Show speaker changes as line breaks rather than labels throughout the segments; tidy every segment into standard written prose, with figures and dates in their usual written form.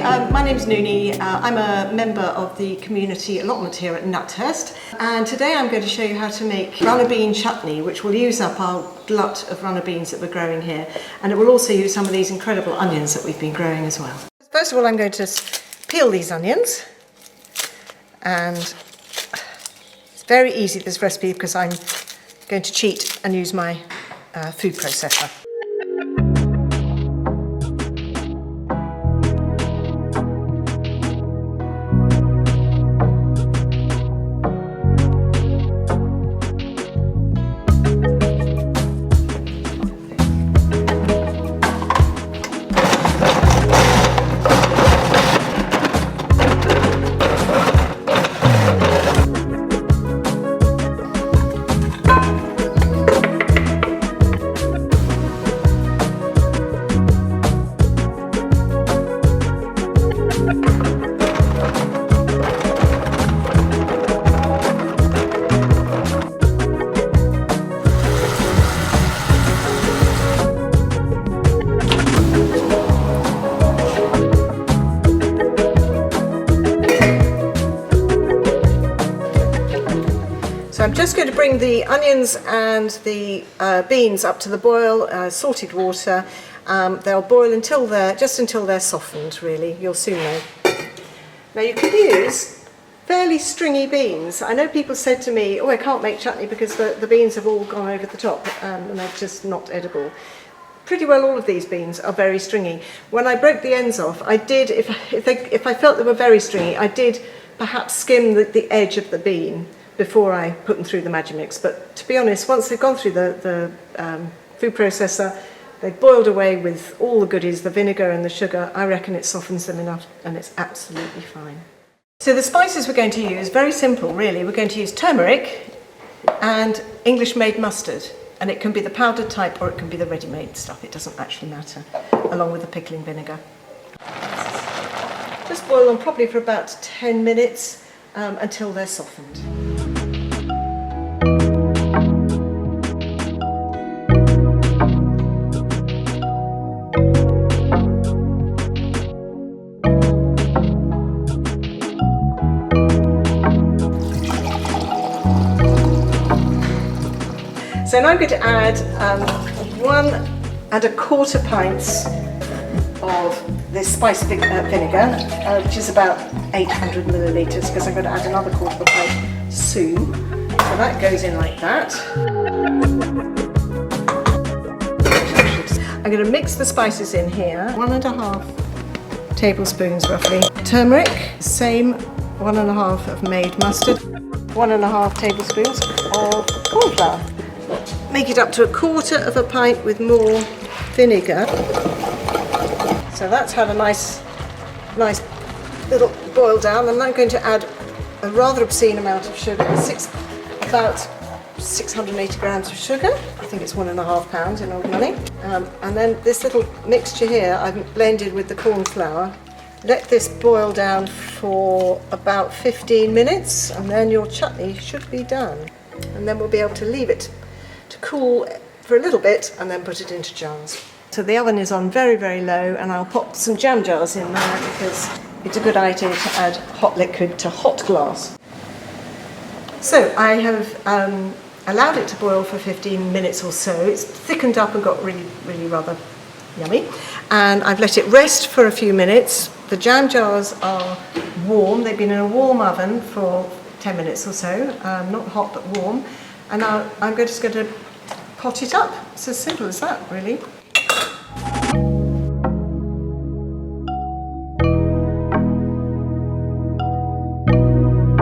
my name's Noonie. I'm a member of the community allotment here at Nuthurst, and today I'm going to show you how to make runner bean chutney, which will use up our glut of runner beans that we're growing here, and it will also use some of these incredible onions that we've been growing as well. First of all, I'm going to peel these onions, and it's very easy, this recipe, because I'm going to cheat and use my food processor. So I'm just going to bring the onions and the beans up to the boil, salted water. They'll boil until they're softened, really. You'll soon know. Now you can use fairly stringy beans. I know people said to me, oh, I can't make chutney because the beans have all gone over the top and they're just not edible. Pretty well all of these beans are very stringy. When I broke the ends off, I did, if I felt they were very stringy, I did perhaps skim the edge of the bean before I put them through the Magimix. But to be honest, once they've gone through the food processor, they've boiled away with all the goodies, the vinegar and the sugar, I reckon it softens them enough and it's absolutely fine. So the spices we're going to use, very simple really. We're going to use turmeric and English made mustard. And it can be the powdered type or it can be the ready-made stuff, it doesn't actually matter, along with the pickling vinegar. Just boil them probably for about 10 minutes until they're softened. So now I'm going to add 1 1/4 pints of this spice vinegar, which is about 800 millilitres, because I'm going to add another 1/4 pint soon. So that goes in like that. I'm going to mix the spices in here. 1½ tablespoons roughly. Turmeric, same 1½ of made mustard. 1½ tablespoons of corn flour. Make it up to 1/4 pint with more vinegar. So that's had a nice little boil down. And I'm going to add a rather obscene amount of sugar, about 680 grams of sugar. I think it's 1½ pounds in old money. And then this little mixture here I've blended with the corn flour. Let this boil down for about 15 minutes and then your chutney should be done. And then we'll be able to leave it to cool for a little bit and then put it into jars. So the oven is on very, very low and I'll pop some jam jars in there because it's a good idea to add hot liquid to hot glass. So I have allowed it to boil for 15 minutes or so. It's thickened up and got really, really rather yummy. And I've let it rest for a few minutes. The jam jars are warm. They've been in a warm oven for 10 minutes or so, not hot but warm. And now I'm just going to pot it up. It's as simple as that, really.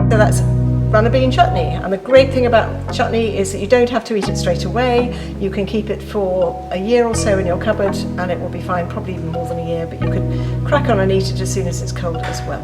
So that's runner bean chutney. And the great thing about chutney is that you don't have to eat it straight away. You can keep it for a year or so in your cupboard and it will be fine, probably even more than a year, but you can crack on and eat it as soon as it's cold as well.